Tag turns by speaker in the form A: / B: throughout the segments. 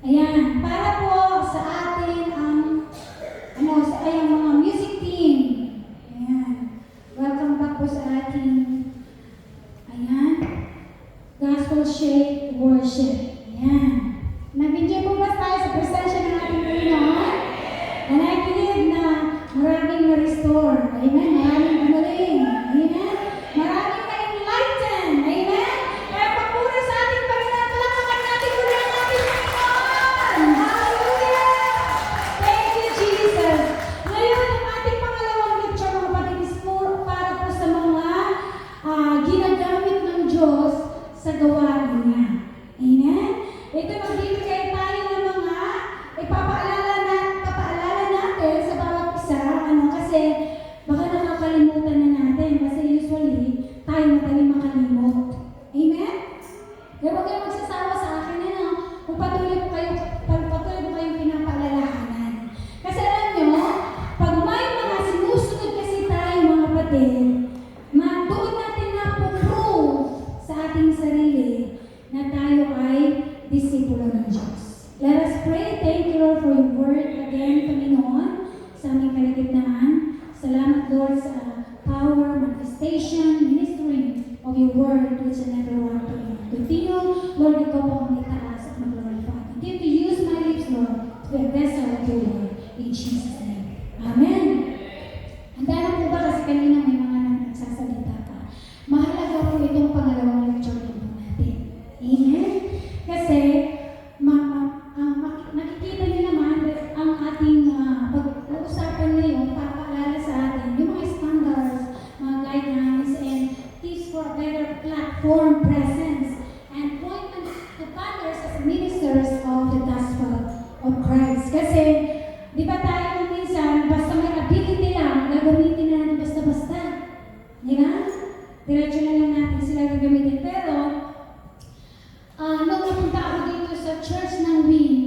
A: Ayan, para po sa atin ang mga music team. Ayan. Welcome back po sa ating ayan, Gospel Shake Worship. Ayan. Nag-enjoy po ba tayo sa presensya ng ating Panginoon? And I believe na maraming na-restore. Amen. Maraming gumaling. Amen. Maraming na-enlighten. Amen. Kaya papuri sa ating Panginoon. Palakpakan natin muli ang ating Panginoon. Hallelujah! Thank you, Jesus. Ngayon, ang ating pangalawang lecture, mga kapatid, is para po sa mga ginagamit ng Diyos sa gawain niya. Amen? Ito, magbibigay tayo ng mga papaalala natin sa bawat isa. Kasi baka nakakalimutan na natin. Kasi usually, tayo madaling makalimot. Amen? Kaya huwag kayong magsasawa sa akin. Kung patuloy ko kayong pinapaalalahanan. Kasi alam nyo, pag may mga sinusunod kasi tayo mga kapatid, doon natin na-prove sa ating sarili na tayo ay disipulo ng Diyos. Let us pray. Thank you, Lord, for your word again, Panginoon, sa aming kalagitnaan. Salamat, Lord, sa power, manifestation, ministering of your word which I never want to continue. Lord, ikaw po ang itaas at mag-glorify. Continue to use my lips, Lord, to be a vessel of your word. In Jesus' name. Amen. Handa na po ba kasi kanina may mga nagsasalita pa. Mahalaga po itong pangalawang lecture po natin. Amen? Kasi, nakikita niyo naman ang ating pag-uusapan ngayon, papaalala sa atin yung mga standards, mga guidelines, and tips for a better platform presence and appointment to others as ministers of the gospel of Christ. Kasi, di ba tayo minsan, basta may ability lang, gagamitin na natin basta-basta. Di ba? Diretso na lang natin sila gagamitin. Pero, nung napunta ako dito sa church ng Win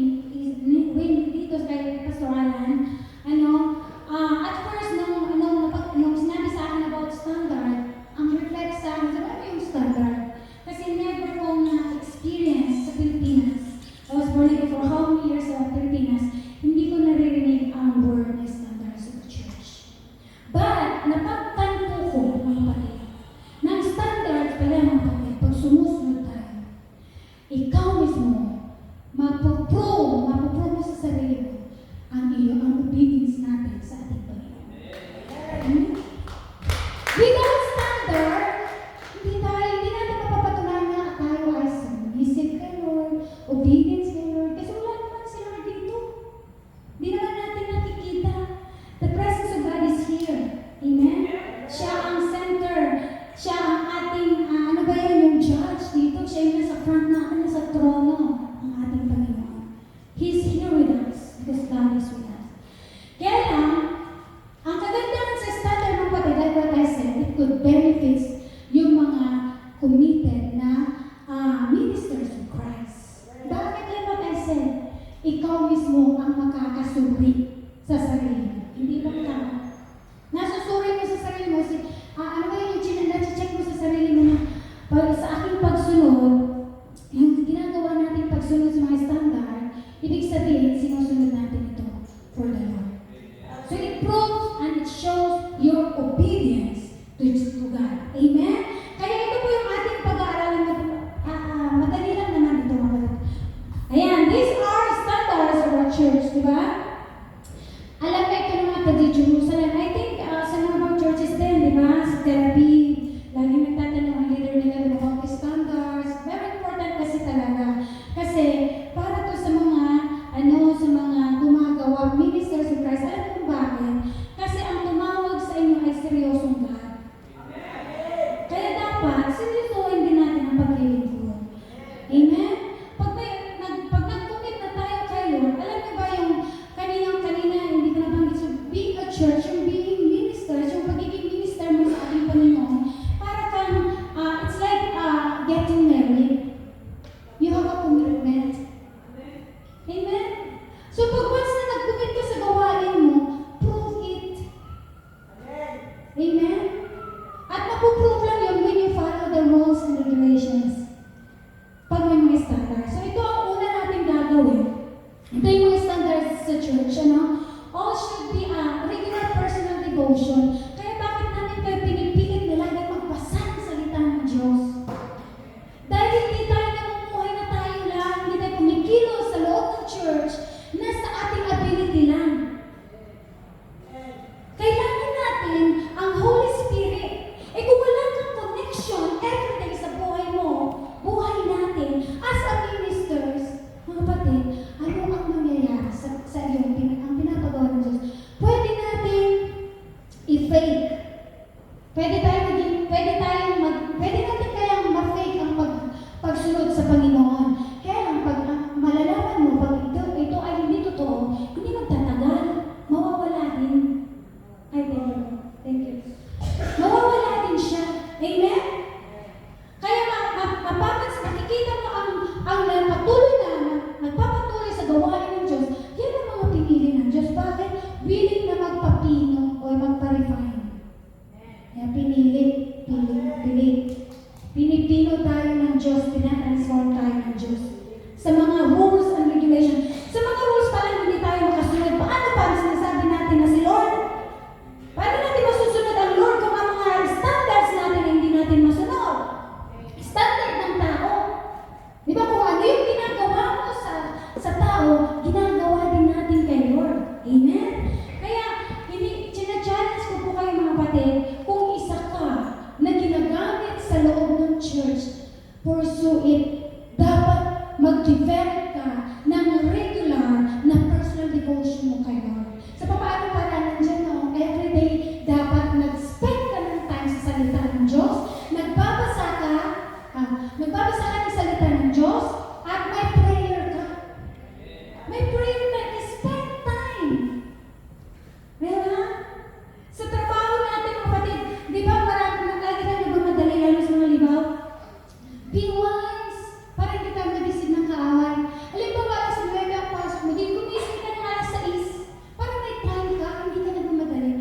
A: dito kay Pastor Alan, at first, nung sinabi sa akin about standard, ang reflect sa akin, ano yung standard? Kasi never kong na-experience sa Pilipinas. I was born here for how many years sa Pilipinas, hindi ko naririnig ang word na standard sa church. But, napagtanto ko, mga kapatid, ng standard pala mga kapatid, pag sumusunod tayo, ikaw mismo, mapuprove mo sa sarili mo ang obedience natin sa ating Panginoon. Without standard, hindi natin mapapatunayan na tayo ay submissive kay Lord, obedience kay Lord, kasi wala naman si Lord dito. Hindi naman natin nakikita. The presence of God is here. Amen? Siya ang center. Siya ang ating, yung judge dito. Siya yung nasa front natin, nasa trono, ang ating Panginoon. He's here with us because God is with us. Kaya lang, ang kagandahan sa standard ng kapatid, like what I said, it could benefit yung mga committed na ministers of Christ. Bakit like what I said? Ikaw mismo ang makakasuri sa sarili. Hindi ba tama? Nasusuri mo sa sarili mo, ano ba yung check mo sa sarili mo na sa aking pagsunod, yung ginagawa natin pagsunod sa mga standard, ibig sabihin, sinusunod natin ito for the Lord. So it proves and it shows your obedience to God. Amen? Kaya ito po yung ating pag-aaralan natin. Madali lang naman ito mga kapatid. Ayan, these are standards of our church, di ba? Alam ka ito naman taga Jerusalem. I think sa number of churches din, di ba? Sa therapy, lagi nagtatanong ang leader nila about the standards. Very important kasi talaga. Kasi pursue it. Dapat mag-develop ka ng regular na personal devotion mo kay Lord. Sa paano para nandiyan, no? Everyday, dapat nag-spend ka ng time sa salita ng Diyos, nagbabasa ka ng salita ng Diyos, at may prayer ka. May prayer ka, spend time. Diba? Sa trabaho natin, kapatid, di ba marami na lagi na nagmamadali lalo sa mga libaw? Be wise, para hindi ka magising ng kaaway. Halimbawa, alas 9 ang pasok mo, di gumising ka ng alas 6, para may time ka, hindi ka nagmamadali.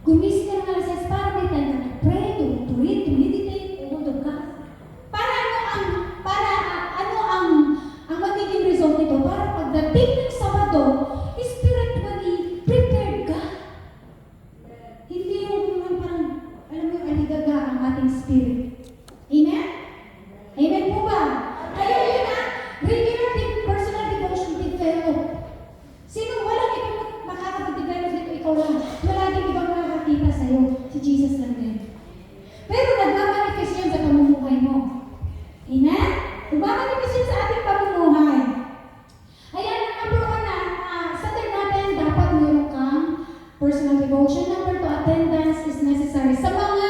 A: Gumising ka ng alas 6, para may time ka to pray, to read, to meditate, to ka. Ang magiging result nito, para pagdating ng Sabado, spiritually prepared ka. Hindi yung parang, alam mo yung aligaga ang ating spirit. Amen? Amen po ba? Kaya yun na, regular personal devotion develop. Sino walang ibang makakapag-develop dito, ikaw lang. Wala din ibang makakakita sa'yo. Si Jesus lang din. Pero nagmamanifest yan sa pamumuhay mo. Amen? Nagmamanifest yan sa ating pamumuhay. Ayan, number 1 na, sa turn natin, dapat mayroon kang personal devotion. Number 2, attendance is necessary. Sa mga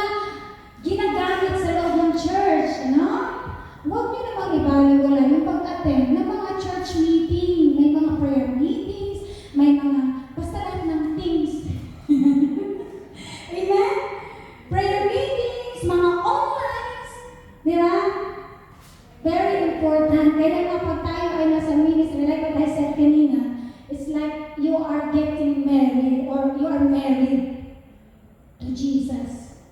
A: ginagamit sa loob ng church, ano? Huwag niyo namang ibaliwala yung pag-attend ng mga church meeting. May mga prayer meetings, may mga, basta lahat ng things. Amen? Prayer meetings, mga online, di ba? Very important. Kaya kapag tayo ay nasa ministry, like what I said kanina, it's like you are getting married or you are married to Jesus.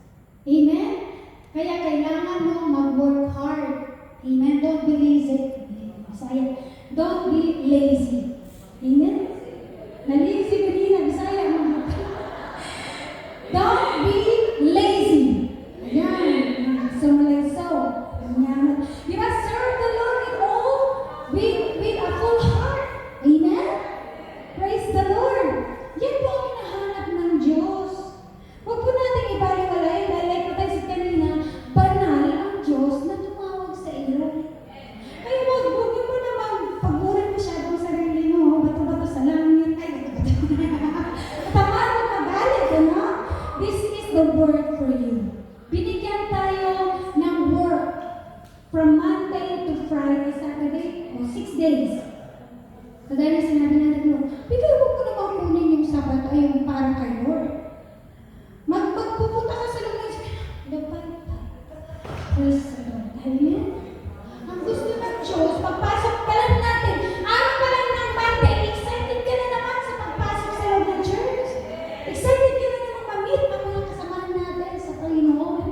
A: Amen? Kaya kailangan mo mag-work hard. Amen? Don't be lazy. Bisaya. Don't be lazy. Amen? Na-lazy kanina. Bisaya mga. Don't be lazy. Ayan. So, like so. Ayan. You must serve the Lord in all with a full heart. Amen? Praise the Lord. Yan po ang hinahanap ng Diyos. Huwag po natin ibaliwalay dahil like what I said kanina, banal ang Diyos na tumawag sa iyo. Ay, huwag mo naman pagmurin masyadong sarili mo. Bato-bato sa langit. Ay, bato-bato. Tama mo magalit, ano? This is the word for you. Binigyan tayo ng work from Monday to Friday, Saturday, o 6 days. Kagaya na sinabi natin mo, bigay mo ko naman kunin yung Sabato ay yung para kay Lord. Magpupunta ka sa lugar, praise the Lord. Amen? Ang gusto ng Diyos, pagpasok pa lang natin, araw pa lang ng Monday, excited ka na naman sa pagpasok sa loob ng church. Excited ka na naman ma-meet ang mga kasamahan natin sa Panginoon.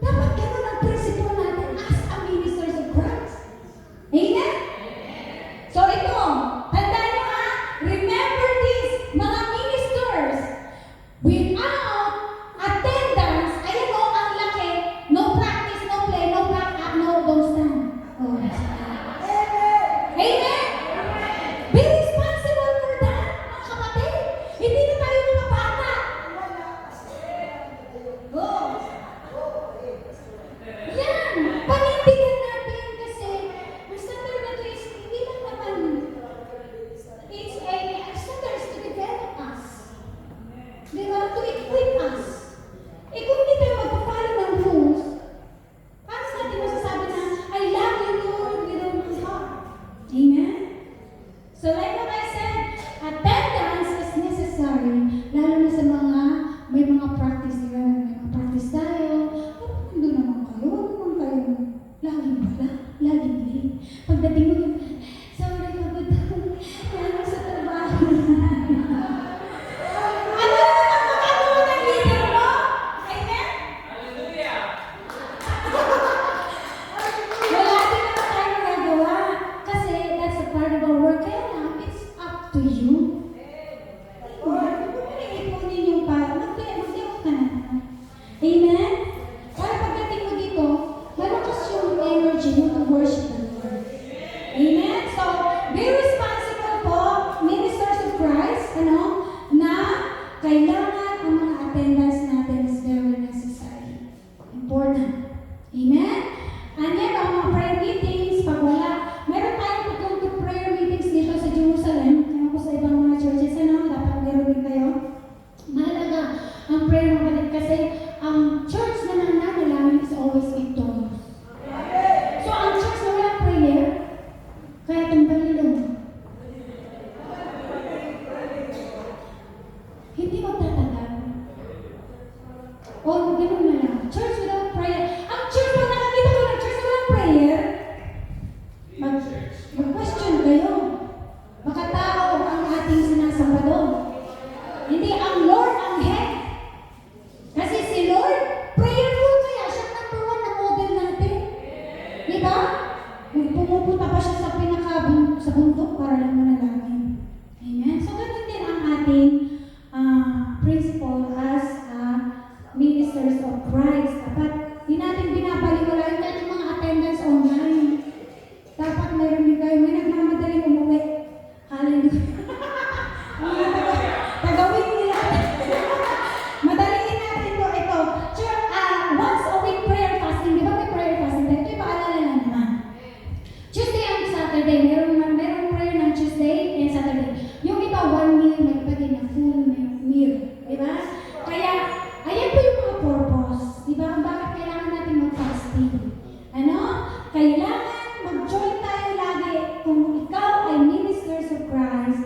A: Dapat ganun ang principle natin as a ministers of Christ. Amen? So ito, tandaan nyo ha, remember this, mga ministers, without attendance, ayan o, ang laki, no practice, no play, no back up, no don't stand. Oh, amen? Be responsible for that, mga kapatid. Hindi na tayo mga bata. Go. Yan, panindigan natin kasi ang standard na ito is hindi lang naman, it's a standard to develop us. Diba? To equip us. Eh kung hindi tayo magpapalo ng rules, paano sa atin masasabi na, I love you Lord with all my heart? Amen? So like what I said, attendance is necessary, lalo na sa mga, may mga practice, diba? May mga practice tayo. Ano naman kayo? Huwag naman kayo laging bala, laging late. Pagdating mo yun, sorry, pagod ako. Lalo sa trabaho. Ano naman ang magagawa ng leader mo? Amen?
B: Hallelujah!
A: Wala din naman tayo magagawa. Kasi that's a part of our work. Kaya lang, it's up to you. Huwag mo ipunin yung para. Mag-devote ka na. Amen? Para pagdating mo dito, malakas yung energy mo to worship the Lord. Amen? Pumupunta pa siya sa bundok para lang manalangin. Amen? So, ganun din ang ating principle as ministers of Christ. Dapat di natin binabaliwalain kahit yung mga attendance online. Dapat mayroon din kayo, may nagmamadaling umuwi. Hallelujah. Tagawin nila. Madaliin natin ito. Sure, once a week prayer fasting. Di ba may prayer fasting? Ito yung paalala lang naman. Tuesday and Saturday, meron prayer ng Tuesday and Saturday. Yung iba, 1 meal, may iba din na full meal. Di ba? Kaya, ayan po yung mga purpose. Di ba? Kung bakit kailangan natin mag-fasting. Ano? Kailangan mag-join tayo lagi kung ikaw ay ministers of Christ,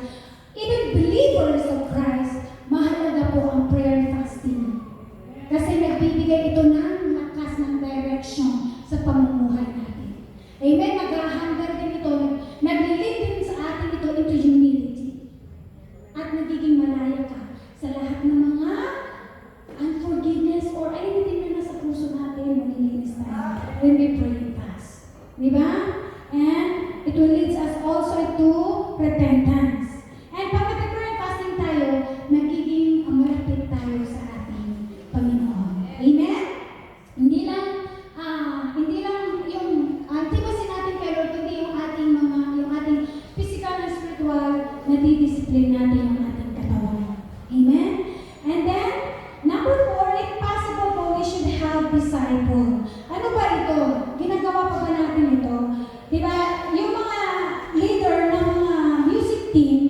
A: even believers of Christ, mahalaga po ang prayer and fasting. Kasi nagbibigay ito ng lakas ng direction sa pamumuhay natin. Amen? Nag-ahandar din ito, nag-lead din sa atin ito into humility. At nagiging malaya ka sa lahat ng mga unforgiveness or anything na nasa puso natin, malilinis tayo when we pray and fast. Diba? And it will lead us also to repentance. And pag nag-pray and fasting tayo, nagiging malapit tayo sa ating Panginoon. Amen? Hindi lang yung intimacy natin kay Lord, kundi yung ating physical and spiritual na didiscipline natin yung ating katawan. Amen? And then, number 4, if possible po, we should have disciple. Ano ba ito? Ginagawa pa ba natin ito? Diba? Yung mga leader ng mga music team,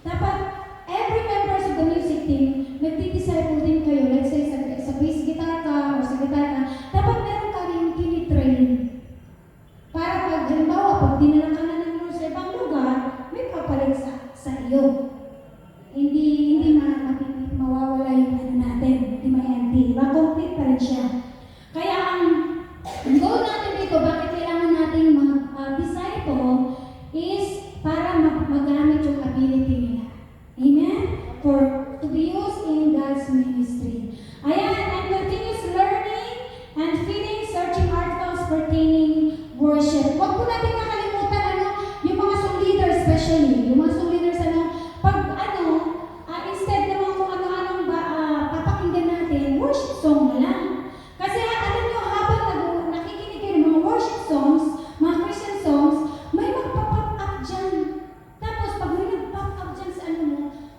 A: dapat every members of the music team, nagdi-disciple din kayo. Let's say sa bass guitar ka or sa guitar ka, dapat meron ka rin tinitrain. Para pag halimbawa, pag dinala ka na ng sa ibang lugar, may kapalit sa iyo. Hindi mawawala yung ano natin, hindi ma-empty. Diba? Complete pa rin siya. Kaya ang goal natin dito, bakit kailangan natin mag-disciple is para magamit yung ability nila. Amen? To be used in God's ministry. Ayan, and continuous learning and feeding, searching articles pertaining worship. Huwag po natin nakalimutan, yung mga song leaders especially, yung mga song leaders, instead naman kung ano-anong papakinggan natin, worship song na lang. Kasi alam nyo, habang nakikinig kayo ng mga worship songs, mga Christian songs, may magpa-pop up dyan. Tapos pag may nag-pop up dyan sa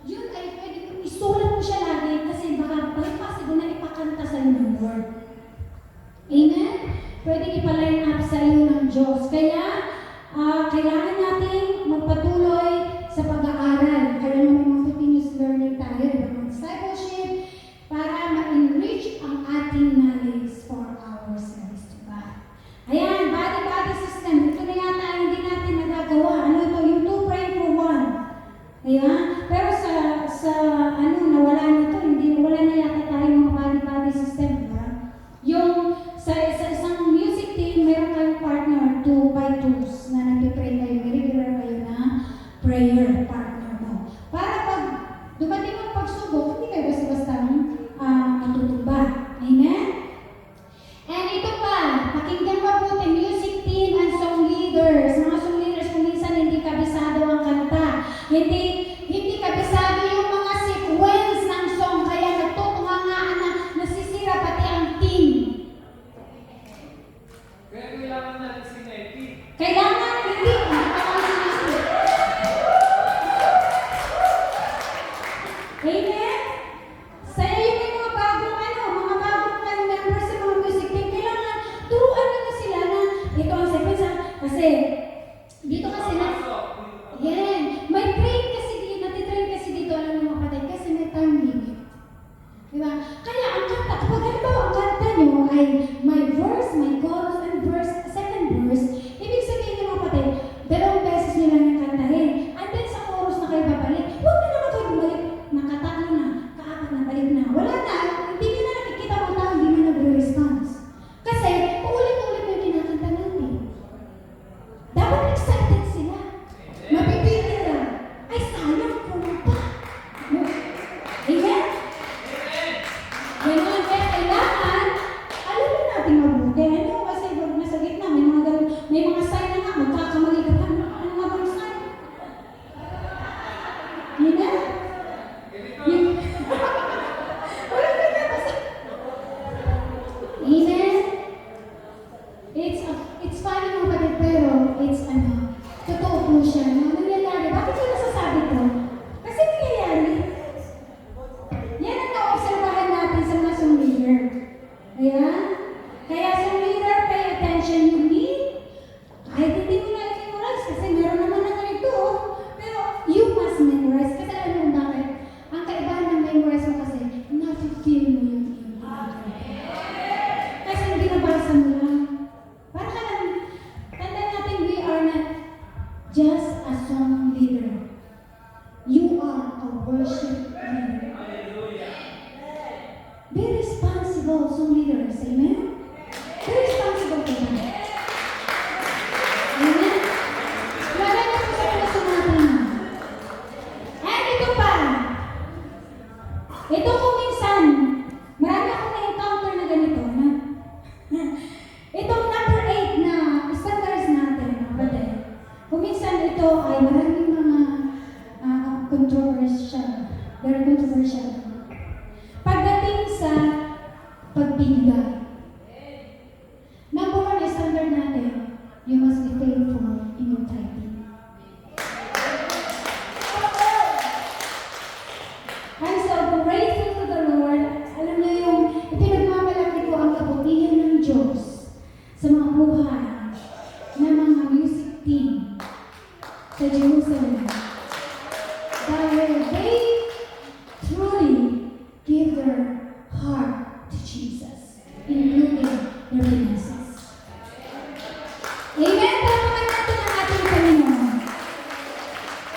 A: yun ay pwede kong isulat mo siya lagi kasi baka possible na ipakanta sa iyo ng Lord. Amen? Pwede ipa-line up sa iyo ng Diyos. Kaya, kailangan natin magpatuloy sa pag-aaral. Kaya naman may mga continuous learning tayo, mga discipleship, para ma-enrich ang ating knowledge for our service to God. Ayan, body system. Ito na yata ang hindi natin nagagawa. Ano ito? Yung 2 praying for 1. Ayan? Pero nawala na ito. Wala na yata tayo mga body system. Diba? Yung sa isang music team, meron kayong partner 2x2s na nag-pray kayo. May regular kayo na prayer partner mo. Para pag dumating ang pagsubok, hindi kayo basta-basta matutumba. Amen? And ito pa, pakinggan mabuti, music team and song leaders. Mga song leaders, kung minsan hindi kabisado ang kanta. Hindi kabisado yung mga sequence ng song, kaya nagtutungangaan na nasisira pati ang team.
B: Kaya kailangan natin sineti.
A: Kailangan, hindi. Amen? Sa'yo yung may mga bagong members sa mga music team, kailangan turuan nila sila na ito ang sequence. Kasi, dito kasi may train kasi dito, natitrain kasi dito, alam mo mga kapatid, kasi may time limit. Diba? Kaya ang kanta, kapag halimbawa ang kanta nyo ay may verse, may chorus, and second verse, ibig sabihin nyo mga kapatid, 2 beses nyo lang yung kantahin. And then sa chorus na kayo babalik, huwag na naman kayo bumalik, nakatatlo na, kaapat na, balik na. Wala na, hindi nyo na nakikita mo tao, hindi na nagre-response. Kasi, uulit-ulit yung kinakanta natin. Dapat excited sila. Mapipili lang. Ay, sayang, kumanta. Amen? Ganun, kaya kailangan, alamin natin mabuti. Kasi nasa gitna, may mga sign na nga, be faithful in your tithing. I'm so grateful to the Lord. Alam niyo yung ipinagmamalaki ko ang kabutihan ng Diyos sa mga buhay ng mga music team sa Jerusalem. Dahil they truly give their heart to Jesus, including their finances. Amen? Palamakan natin ang ating Panginoon.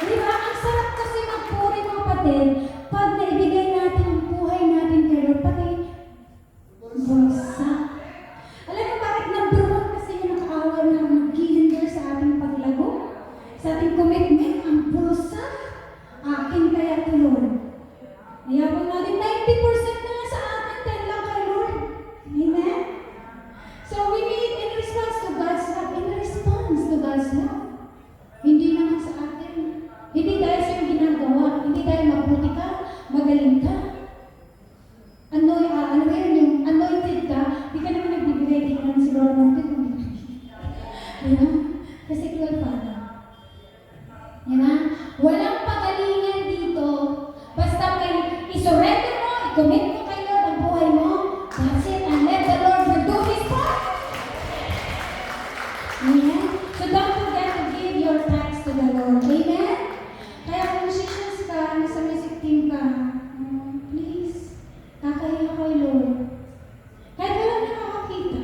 A: Di ba? Ang sarap kasi magpuri mga kapatid pag naibigay natin ang buhay natin kay Lord, pati bulsa. Alam mo bakit number one kasi yung nakaawa na nag-hinder sa ating paglago, sa ating commitment, ang bulsa, akin kaya to Lord. Iyabang natin 90% na lang sa atin, 10 lang kay Lord. Amen? So we need in response to God's love, hindi naman sa atin. Hindi dahil sa iyong ginagawa, hindi dahil mabuti ka, magaling ka. Ano yun, yung anointed ka, di ka naman nagbibigay, di ka naman si Lord natin kung di ka. Diba? Kasi Lord Father. Diba? Walang pagalingan dito. Basta may isurrender mo, i-commit mo kay Lord ang buhay mo, that's it, and let the Lord do His part. Amen? So don't forget to give your thanks to the Lord. Amen? Kaya kung musicians ka, nasa music team ka, please, kakahiya kay Lord. Kahit walang nakakakita.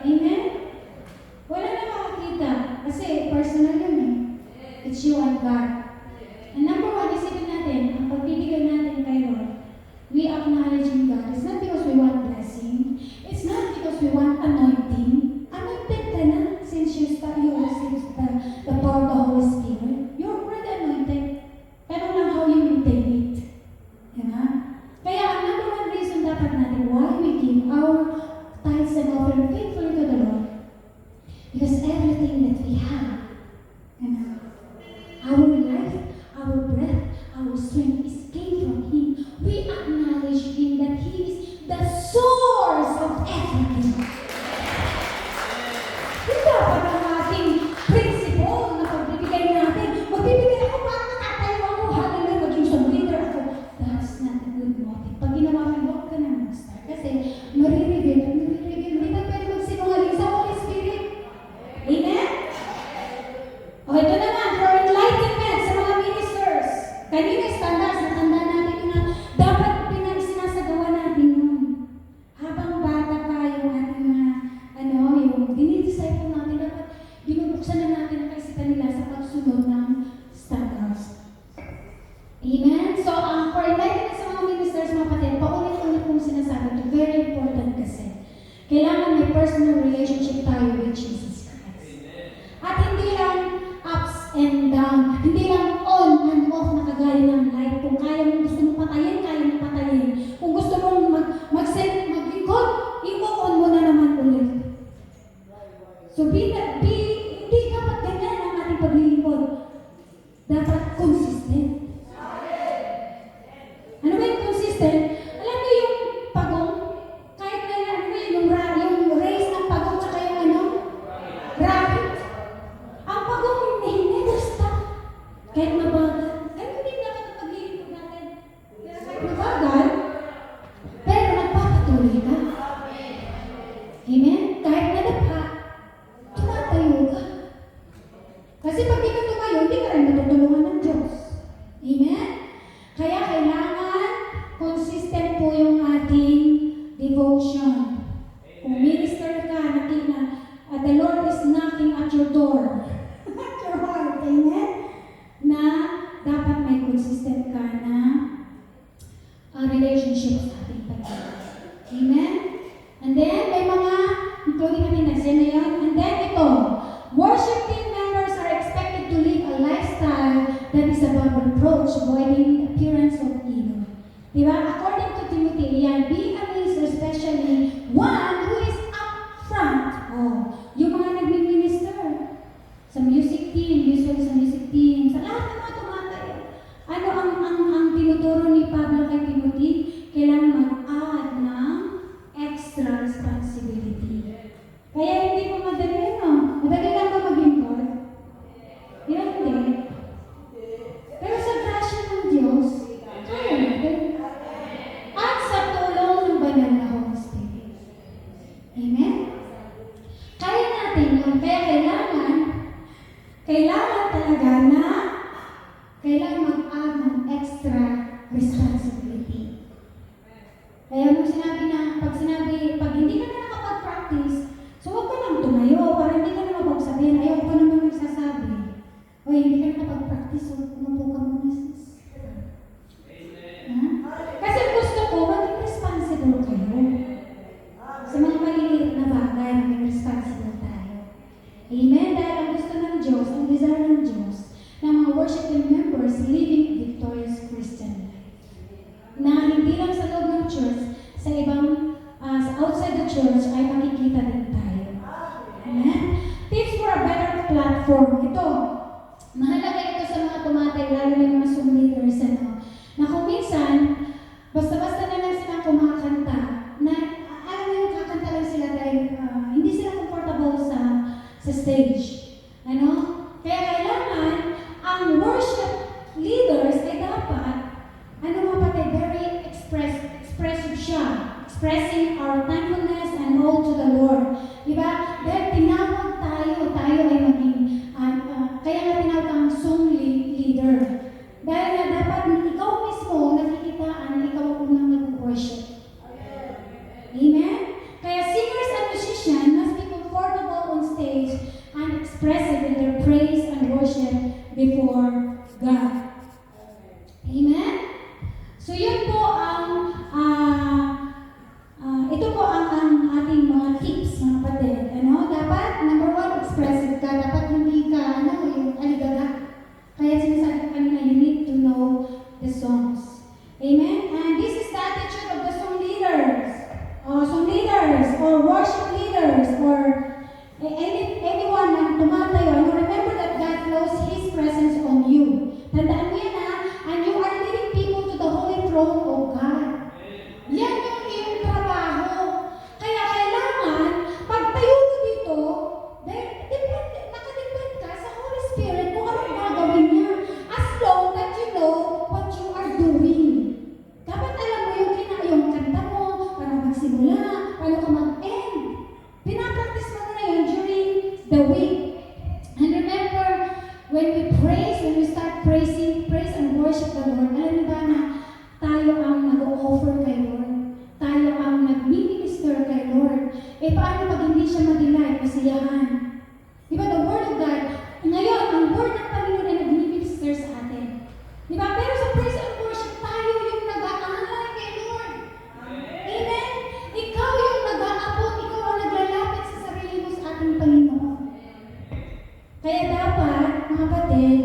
A: Amen? Walang nakakakita. Kasi personal yun eh. It's you and God. And number one, isipin natin, ang pagbibigay natin kay Lord, we acknowledging God. It's not because we want blessing. It's not because we want anointing. Anointed ka na since you received the power of the Holy Spirit. You're already anointed. Pero lang how you maintain it. Diba? Kaya ang number one reason dapat natin why we give our tithes and offering faithfully to the Lord. Because everything that we have, our life, our breath, our strength is came from Him. We acknowledge Him that He is the source of everything. Hindi dapat ang ating principle na pagbibigay natin. Magbibigay ako para matatayo ako. Hallelujah, maging songwriter ako. That's not a good motive. Pag ginawa mo, huwag ka na mag-start. Kasi marireveal. Hindi ba pwede magsinungaling sa Holy Spirit? Amen? O ito naman, for enlightenment sa mga ministers. Kanina standards, natanda natin na dapat sinasagawa natin yun. Habang bata pa yung ating yung dinidisciple natin, dapat binubuksan na natin ang kaisipan nila sa pagsunod ng standards. Amen? So, for enlightenment sa mga ministers, mga kapatid, paulit-ulit kong sinasabi ito, very important kasi. Kailangan may personal relationship tayo with Jesus Christ. At hindi lang ups and down, hindi lang on and off na kagaya ng life. Kung kaya mo gusto mong patayin, kaya mong patayin. Kung gusto mong mag-record, i-on mo na naman ulit. So, hindi dapat ganyan ang ating paglilingkod. Dapat consistent. Ano ba yung consistent? Alam mo yung pagong, kahit na yung race ng pagong tsaka yung rabbit. Ang pagong never stop. Kahit mabagal. Ganun din dapat ang paglilingkod natin. Kahit mabagal, pero nagpapatuloy ka. Amen? Kahit nadapa, tumatayo ka. Kasi pag di ka tumayo, hindi ka rin matutulungan ng Diyos. Amen? Kaya kailangan consistent po yung ating devotion. Kung minister ka, the Lord is knocking at your door. At your heart. Amen? Na dapat may consistent ka na relationship sa ating Panginoon. Amen? And then, may mga, including natin na siya na yun. And then, ito, worship team members are expected to live a lifestyle that is above reproach, avoiding the appearance of evil. Diba? According to Timothy, being a minister, especially one who is up front. Yung mga nagmi-minister sa music team, usually sa music team, sa lahat ng mga tumatayo. Ano ang tinuturo ni Pablo kay Timothy? Kailangan mag-add ng extra responsibility. Kaya hindi mo madali Kaya kailangan talaga na kailangan mag-add ng extra responsibility. Kaya nung sinabi na, pag hindi ka na nakapag-practice, so huwag ka lang tumayo, para hindi ka na mapagsabihin, ayaw pa naman nagsasabi. O hindi ka nakapag-practice, so umupo ka muna sis. Ha? Kasi gusto ko, maging responsible kayo. Sa mga maliliit na bagay, maging responsible tayo. Amen? Dahil ang gusto ng Diyos, ang desire ng Diyos, ng mga worship team members, living victorious Christian life. Na hindi lang sa loob ng church, sa ibang, sa outside the church, ay makikita din tayo. Amen? Tips for a better platform. Ito, mahalaga ito sa mga tumatay, lalo na yung mga Zoom leaders, na kung minsan, basta-basta na lang silang kumakanta, na alam mo yung kakanta lang sila dahil hindi sila comfortable sa stage. Kaya kailangan, ang worship leaders ay dapat, very expressive siya. Expressing our thankfulness and all to the Lord. Diba? Dahil tinawag tayo ay maging, kaya nga tinawag kang song leader. Dahil nga dapat ikaw mismo nakikitaan na ikaw ang unang nag-worship. Amen? Kaya singers and musicians must be comfortable on stage and expressive in their praise and worship before God. Amen? So yun po ang ito po ang ating mga tips, mga kapatid. Dapat, number 1, expressive ka. Dapat hindi ka, yung aligaga. Kaya sinasabi ko kanina, you need to know the songs. Amen? And this is the attitude of the song leaders, or worship leaders, or anyone na tumatayo. Remember that God flows His presence on you. Tandaan mo yan and you are leading people to the holy throne of God. Yan yung iyong trabaho. Kaya kailangan, pag tayo mo dito, nakadepend ka sa Holy Spirit kung anong gagawin niya. As long that you know what you are doing. Dapat alam mo yung kanta mo, paano magsimula, paano ka mag-end. Pinapractice mo na yun during the week. And remember, when we start praise and worship the Lord, alam niyo ba na tayo ang nag-offer kay Lord? Tayo ang nag-minister kay Lord. Paano pag hindi siya mag-delight, masiyahan? Diba, the Word of God, ngayon, ang Word ng Panginoon ay nag-minister sa atin. Diba, pero sa praise and worship, tayo yung nag-aalay kay Lord. Amen? Ikaw yung nag-aabot, ikaw ang naglalapit sa sarili mo sa ating Panginoon. Kaya dapat, mga kapatid,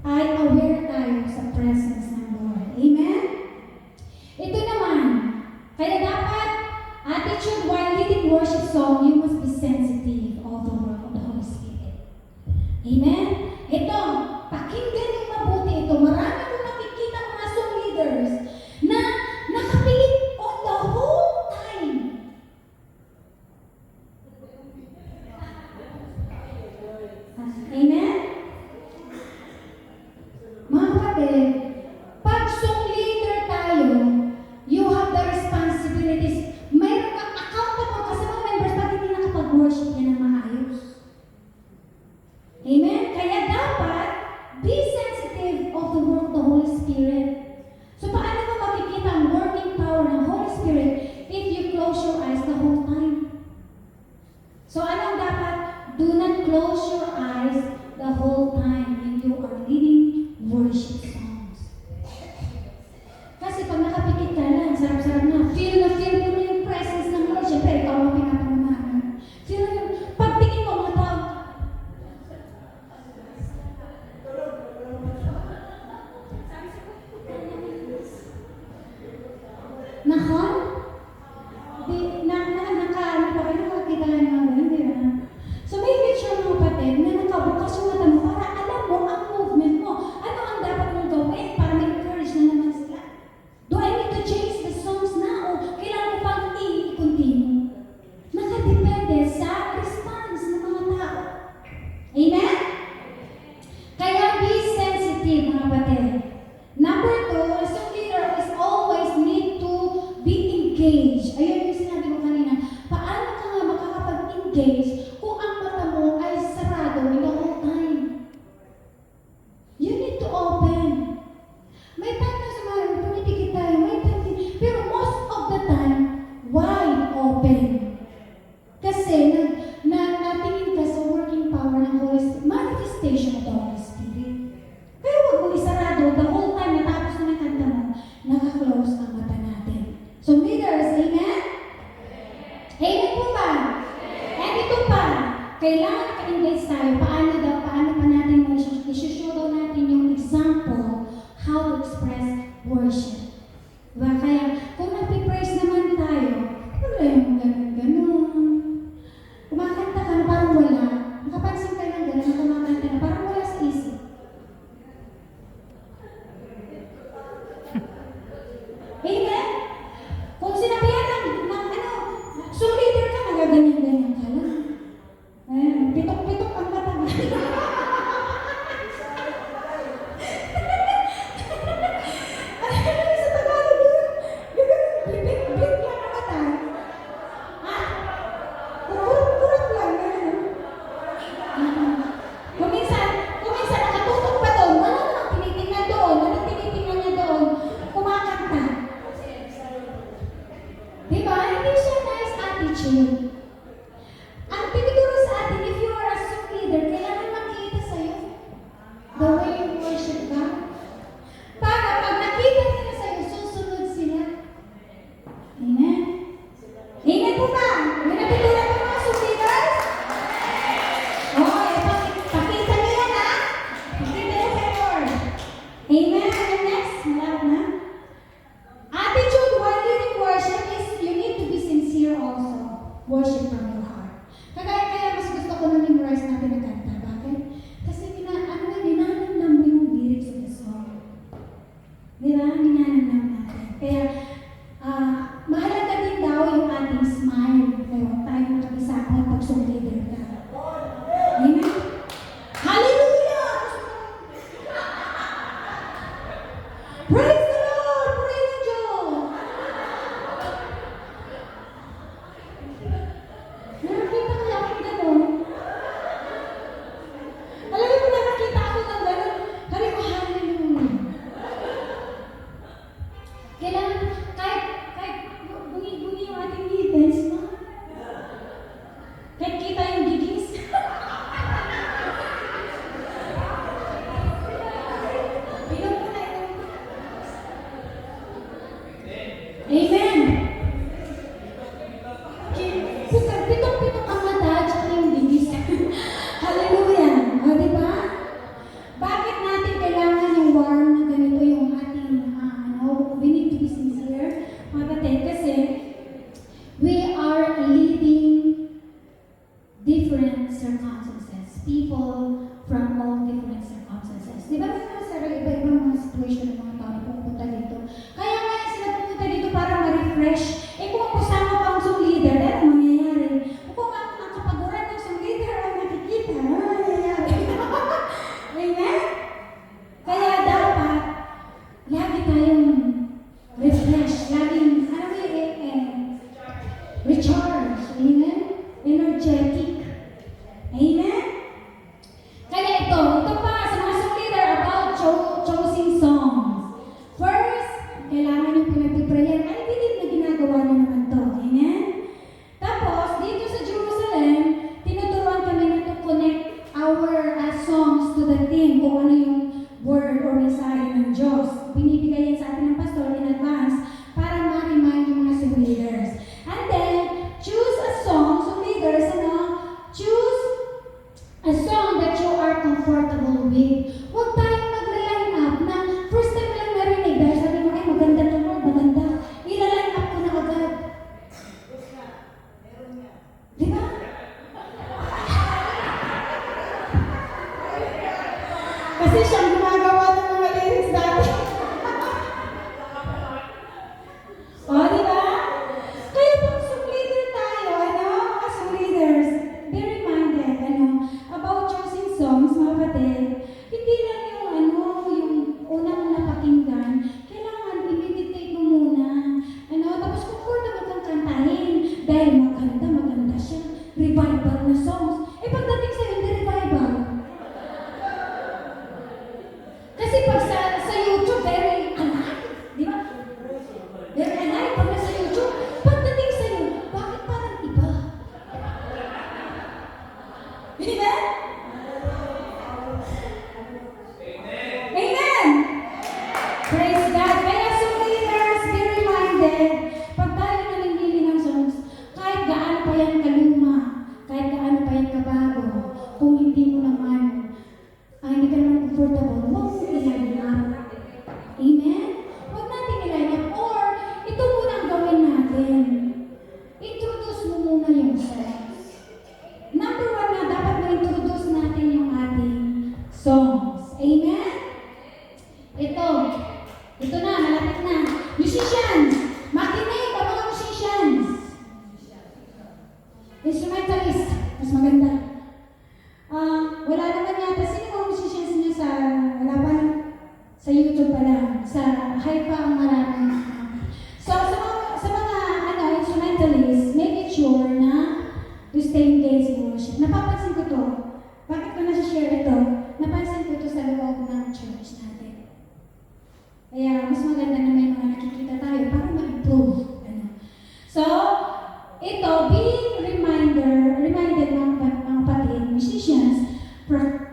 A: ay aware tayo sa presence ng Lord. Amen? Ito naman, kaya dapat, attitude while leading worship song, you must be sensitive of the work of the Holy Spirit. Amen? Ito, pakinggan yung mabuti ito. Marami kong nakikita mga song leaders na nakapilit on the whole time. Amen? Mga kapatid, pag song leader tayo, you have the responsibilities. Mayroon kang accountable ka sa mga members pag hindi nakapag-worship yan ng maayos. Amen? is manifestation of the Holy Spirit. Kaya huwag mo isarado the whole time natapos na ng kanta mo, naka-close ang mata natin. So leaders, amen? Amen po ba? And ito pa, kailangan naka-engage tayo. Paano pa natin i-show daw natin yung example how to express worship. Diba? Kaya kung nagpipraise naman tayo, wala yung ganun-ganun. Kumakanta ka na parang wala. Nakapansin ka lang ganun, kumakanta na parang wala sa isip. Amen? Kung sinabihan ng so leader ka, nagaganyan-ganyan ka lang. Pitok-pitok ang mata mo. Sa Tagalog yun, blit-blit lang ang mata. Kurap lang, gano'n. Kung minsan nakatutok pa doon, anong tinitingnan doon? Anong tinitingnan niya doon? Kumakanta. Diba? Hindi siya nice attitude. Ang tinuturo sa atin, if you are a song leader, kailangan makita sa'yo the way you worship God. Para pag nakita nila sa'yo, susunod sila. Amen? Amen po ba? May natuturo po mga song leaders? Pakita nyo yan ha? Pakita nyo kay Lord. Amen? And next, malap na. Attitude while leading worship is you need to be sincere also. Worship from your heart. Kaya mas gusto ko na memorize natin ang kanta. Bakit? Kasi ninanamnam mo yung lyrics of the song. Di ba? Ninanamnam natin. Kaya, mahalaga din daw yung ating smile. Kaya huwag tayo makabisakot pag song leader ka. Amen? Hallelujah! Praise the Lord! Praise the Lord! Nakakita kaya ako gano'n? Alam mo, nakakita ako ng gano'n. Sabi ko, hallelujah. Kailangan, kahit bunyi-bunyi yung ating ngipin, smile. Kahit kita yung gigis. Bilang mo na yun. Amen. Pitok-pitok ang mata at saka yung bibis. Hallelujah. O, diba? Bakit natin kailangan yung warm na ganito yung ating, we need to be sincere, mga kapatid, kasi we are leading different circumstances. People from all different circumstances. Diba? Iba-ibang mga situation ng mga tao na pumunta dito. Kaya nga sila pumunta dito para ma-refresh. Kung ang kasama pa ang song leader, ano mangyayari? Kung ang kapaguran ng song leader ay nakikita, ano mangyayari? Amen? Kaya dapat, lagi tayong refresh, laging, recharge, amen? Energetic. Amen? Kaya ito pa sa mga song leader about choosing songs. First, kailangan yung pinag-prayer. I believe na ginagawa niyo naman to. Amen? Tapos, dito sa Jerusalem, tinuturuan kami na to connect our songs to the theme, kung ano yung word or mensahe ng Diyos. Binibigay yan sa atin ng pastor in advance para ma-remind yung mga song leaders. And then, choose a song, song leaders, choose a song that you are comfortable with. Huwag tayong mag-line up na first time lang narinig dahil sabi mo, ay maganda to Lord, maganda. Ila-line up ko na agad. Di ba? Kasi siyang gumagawa ng mga lyrics dati. O, di ba? Kaya pang song leader tayo, mga song leaders, be reminded, about choosing songs, mga kapatid, hindi lang yung unang napakinggan, kailangan i-meditate mo muna. Tapos comfortable kang kantahin, dahil maganda siya, revival na songs. Pagdating sa'yo, hindi revival. Kasi pag sa YouTube, very alive, di ba? Very alive, pag nasa YouTube, pagdating sa'yo, bakit parang iba? Di ba? hype pa ang maraming. So, sa mga instrumentalists, make it sure na to stay engaged in worship. Napapansin ko to. Bakit ko nasa-share ito? Napansin ko to sa loob ng church natin. Kaya, mas maganda na may mga nakikita tayo para ma-improve. Ano. So, ito, being reminded mga kapatid, musicians,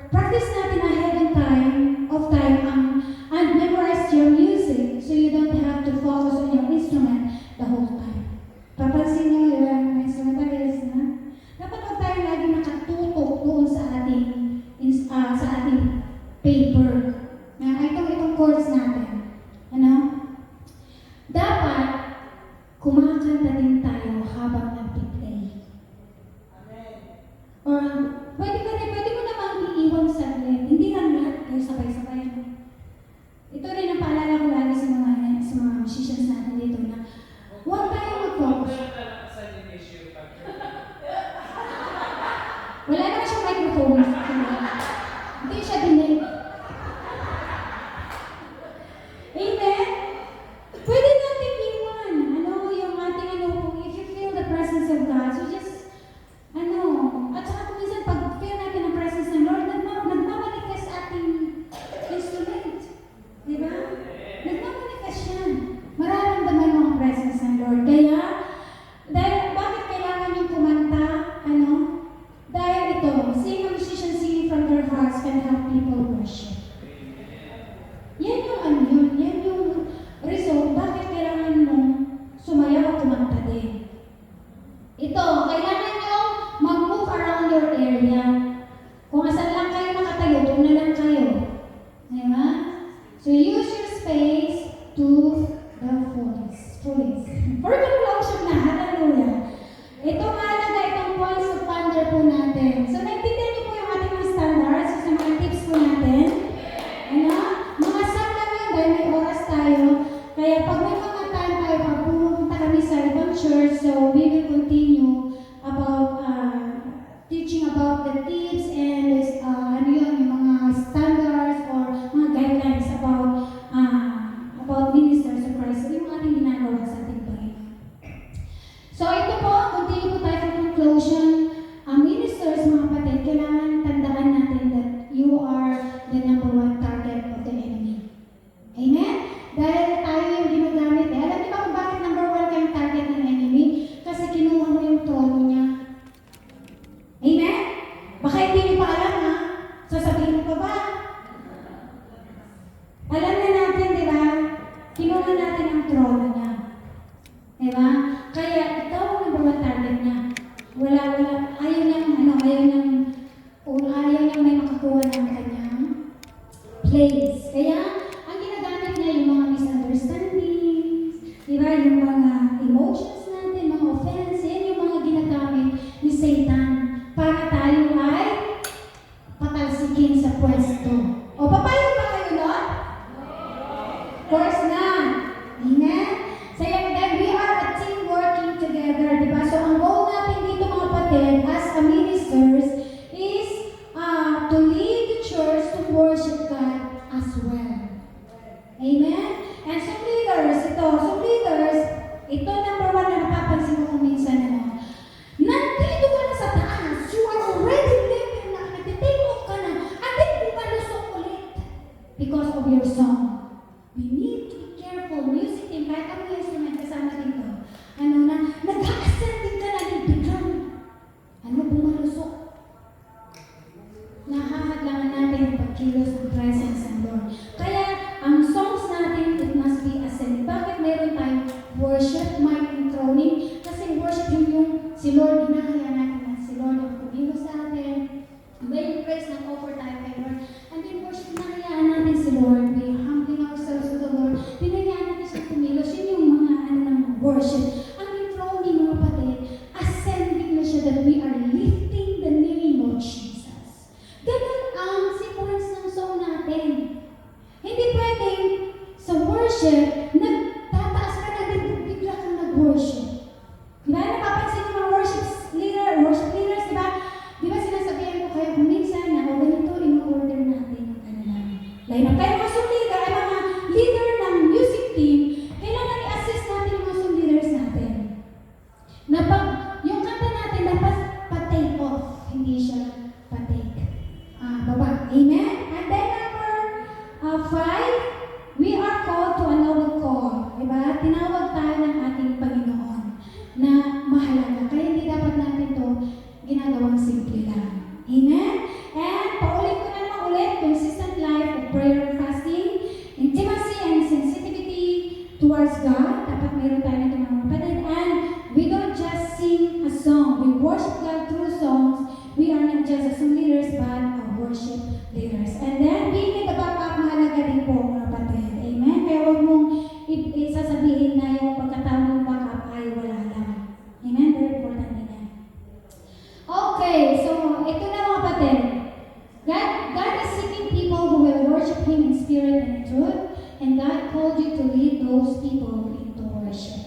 A: practice natin ahead of time and memorize your music so you don't have to focus on your instrument the whole time. Papansin nyo yung instrumentalist na dapat huwag tayo lagi nakatutok doon sa ating paper. Na itong chords natin. Ano? Dapat kumakanta din tayo habang nag-play. Or pwede mo namang iiwan saglit. Hindi lang lahat kayo sabay-sabay. Ito rin ang paalala ko lagi sa mga musicians natin dito na huwag tayong mag-focus. Wala naman siyang microphone. Hindi siya dinig. Amen? Pwede natin iwan. Yung ating if you feel the presence of God, so just, at saka kung minsan pag feel natin ang presence ng Lord, nagmamanifest ating instrument. Di ba? Nagmamanifest yan. Mararamdaman mo ang presence ng Lord. Kaya, bakit kailangan yung kumanta? Dahil ito, seeing a musician singing from their hearts can help people worship. Yan yung result, bakit kailangan mo sumayaw at kumanta din. Ito, kailangan nyo mag-move around your area. Kung asan lang kayo nakatayo, doon na lang kayo. Diba? So use your space to the fullest. For conclusion na, hallelujah. Ito mahalaga itong points of thunder po natin. So naintindihan niyo po yung ating mga standards, so mga tips po natin. Mga saan lang yun dahil may oras tayo. Kaya pag may mga time tayo, pag pumunta kami sa ibang church, so we will continue about teaching about the tips and yung mga standards or mga guidelines about ministers of Christ. So yung ating ginagawa sa ating Panginoon. So ito po, continue po tayo sa conclusion. Ministers, mga kapatid, kailangan tandaan natin that you are the number one target of the enemy. Amen? Dahil tayo yung ginagamit. Alam niyo ba kung bakit number one kayong target ng enemy? Kasi kinuha mo yung trono niya. Amen? Baka hindi niyo pa alam, ha? Sasabihin ko ba? Alam na natin, di ba? Kinuha natin ang trono niya. Di ba? Kaya ikaw ang number one target niya. Ayaw niyang may makakuha ng kanyang place. Kaya, ang ginagamit niya yung mga misunderstandings, di ba? Yung mga emotions natin, mga offense, yan yung mga ginagamit ni Satan para tayo ay patalsikin sa pwesto. O, papayag ba kayo doon? Of course na. Amen? So, then we are a team working together, di ba? So, ang goal natin dito mga kapatid, as a ministers, is to lead the church to worship God as well. Amen? And some leaders, ito number one na napapansin ko kung minsan nandito ka na sa taas, you are already living na, nag-take off ka na, at then bumalusok ulit because of your song. We need to be careful. Music team, kahit ang instrument kasama dito, nag-ascending ka na, biglang, bumalusok. Nahahadlangan natin ang pagkilos ng presence ng Lord. Kaya, ang songs natin, it must be ascending. Bakit mayroon tayong worship, mic enthroning? Kasi worship yung si Lord, hinahaya natin na si Lord ang kumilos sa atin. When you praise, nag-offer tayo kay Lord. And then worship, hinahayaan natin si Lord. We humbling ourselves to the Lord. Hinahayaan natin siya kumilos. Yun yung mga ng worship. Ang enthroning, mga kapatid, ascending na siya that we are lifting the name of Jesus. Ganun ang sequence ng song natin. Hindi pwedeng sa worship, nagtataas ka na din, bigla kang nag-worship. Diba? Napapansin yung mga worship leaders, diba? Diba sinasabihan ko kayo kung minsan na ganito, in-order natin ang kanilang line-up. Kaya mga leader ng music person leaders but worship leaders. And then, being in the backup, mahalaga din po mga kapatid. Amen? Kaya huwag mong isasabihin na yung pagkatao ng backup ay wala lang. Amen? Very important din yan. Okay, so ito na mga kapatid. God is seeking people who will worship Him in spirit and in truth, and God called you to lead those people into worship.